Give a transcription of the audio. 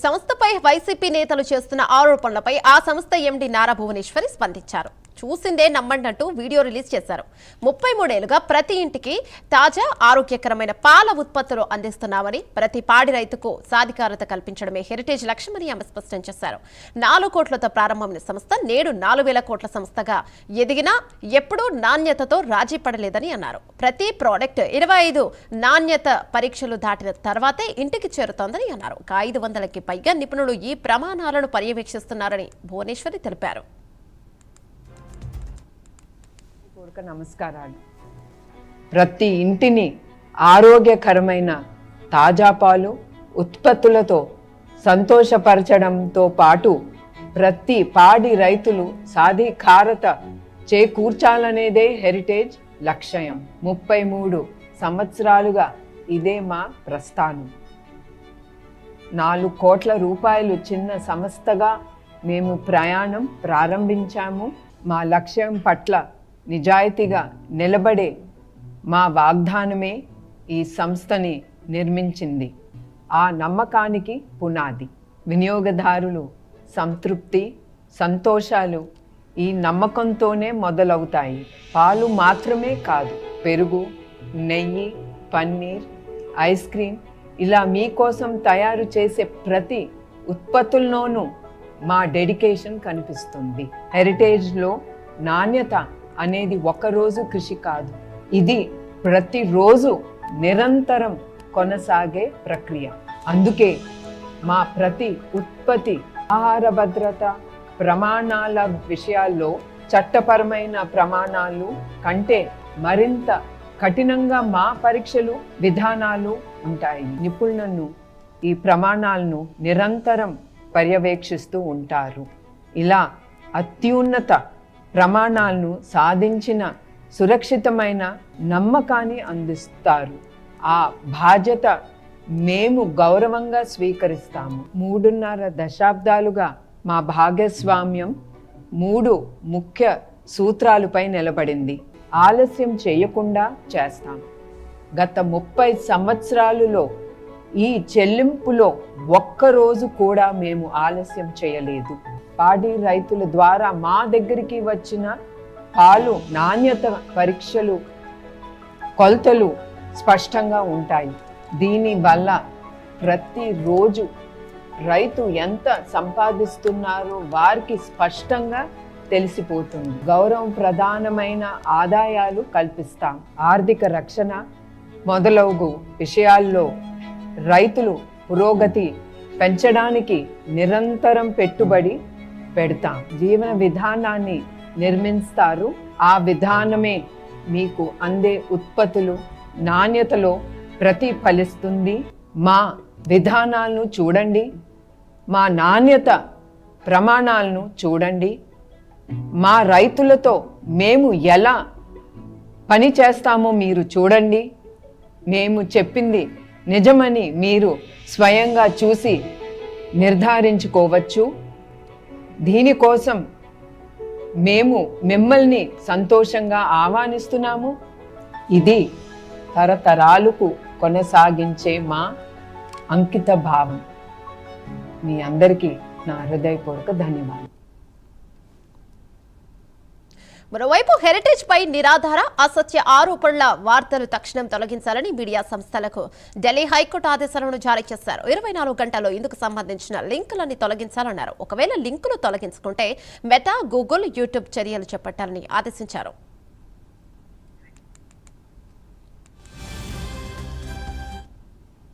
సంస్థపై వైసీపీ నేతలు చేస్తున్న ఆరోపణలపై ఆ సంస్థ ఎండీ నారా భువనేశ్వరి స్పందించారు. చూసిందే నమ్మండంటూ వీడియో రిలీజ్ చేశారు. 33 ఏళ్లుగా ప్రతి ఇంటికి తాజా ఆరోగ్యకరమైన పాల ఉత్పత్తులు అందిస్తున్నామని, ప్రతి పాడి రైతుకు సాధికారత కల్పించడమే హెరిటేజ్ లక్ష్యమని ఆమె స్పష్టం చేశారు. 4 కోట్లతో ప్రారంభమైన సంస్థ నేడు 4,000 కోట్ల సంస్థగా ఎదిగినా ఎప్పుడూ నాణ్యతతో రాజీ పడలేదని అన్నారు. ప్రతి ప్రోడక్ట్ 25 నాణ్యత పరీక్షలు దాటిన తర్వాతే ఇంటికి చేరుతోందని అన్నారు. 500కి పైగా నిపుణులు ఈ ప్రమాణాలను పర్యవేక్షిస్తున్నారని భువనేశ్వరి తెలిపారు. నమస్కారాలు. ప్రతి ఇంటిని ఆరోగ్యకరమైన తాజా పాలు ఉత్పత్తులతో సంతోషపరచడంతో పాటు ప్రతి పాడి రైతులు సాధికారత చేకూర్చాలనేదే హెరిటేజ్ లక్ష్యం. 33 సంవత్సరాలుగా ఇదే మా ప్రస్థానం. 4 కోట్ల రూపాయలు చిన్న సంస్థగా మేము ప్రయాణం ప్రారంభించాము. మా లక్ష్యం పట్ల నిజాయితీగా నిలబడే మా వాగ్దానమే ఈ సంస్థని నిర్మించింది. ఆ నమ్మకానికి పునాది వినియోగదారులు సంతృప్తి, సంతోషాలు ఈ నమ్మకంతోనే మొదలవుతాయి. పాలు మాత్రమే కాదు, పెరుగు, నెయ్యి, పన్నీర్, ఐస్ క్రీమ్ ఇలా మీకోసం తయారు చేసే ప్రతి ఉత్పత్తుల్లోనూ మా డెడికేషన్ కనిపిస్తుంది. హెరిటేజ్లో నాణ్యత అనేది ఒక్కరోజు కృషి కాదు, ఇది ప్రతిరోజు నిరంతరం కొనసాగే ప్రక్రియ. అందుకే మా ప్రతి ఉత్పత్తి ఆహార భద్రత ప్రమాణాల విషయాల్లో చట్టపరమైన ప్రమాణాలు కంటే మరింత కఠినంగా మా పరీక్షలు విధానాలు ఉంటాయి. నిపుణులను ఈ ప్రమాణాలను నిరంతరం పర్యవేక్షిస్తూ ఉంటారు. ఇలా అత్యున్నత ప్రమాణాలను సాధించిన సురక్షితమైన నమ్మకాన్ని అందిస్తారు. ఆ బాధ్యత మేము గౌరవంగా స్వీకరిస్తాము. 3.5 దశాబ్దాలుగా మా భాగస్వామ్యం 3 ముఖ్య సూత్రాలపై నిలబడింది. ఆలస్యం చేయకుండా చేస్తాం. గత 30 సంవత్సరాలలో ఈ చెల్లింపులో ఒక్కరోజు కూడా మేము ఆలస్యం చేయలేదు. పాడి రైతుల ద్వారా మా దగ్గరికి వచ్చిన పాలు నాణ్యత పరీక్షలు కొలతలు స్పష్టంగా ఉంటాయి. దీనివల్ల ప్రతిరోజు రైతు ఎంత సంపాదిస్తున్నారో వారికి స్పష్టంగా తెలిసిపోతుంది. గౌరవం ప్రధానమైన ఆదాయాలు కల్పిస్తాం. ఆర్థిక రక్షణ మొదలగు విషయాల్లో రైతులు పురోగతి పెంచడానికి నిరంతరం పెట్టుబడి పెడతాం. జీవన విధానాన్ని నిర్మిస్తారు. ఆ విధానమే మీకు అందే ఉత్పత్తులు నాణ్యతలో ప్రతిఫలిస్తుంది. మా విధానాలను చూడండి, మా నాణ్యత ప్రమాణాలను చూడండి. మా రైతులతో మేము ఎలా పని చేస్తామో మీరు చూడండి. మేము చెప్పింది నిజమని మీరు స్వయంగా చూసి నిర్ధారించుకోవచ్చు. దీనికోసం మేము మిమ్మల్ని సంతోషంగా ఆహ్వానిస్తున్నాము. ఇది తరతరాలకు కొనసాగించే మా అంకిత భావం. మీ అందరికీ నా హృదయపూర్వక ధన్యవాదాలు. మరోవైపు హెరిటేజ్ పై నిరాధార అసత్య ఆరోపణల వార్తలు తక్షణం తొలగించాలని మీడియా సంస్థలకు ఢిల్లీ హైకోర్టు ఆదేశాలను జారీ చేశారు. 24 గంటల్లో ఇందుకు సంబంధించిన లింకులని తొలగించాలన్నారు. ఒకవేళ లింకులు తొలగించుకుంటే మెటా, గూగుల్, యూట్యూబ్ చర్యలు చేపట్టాలని ఆదేశించారు.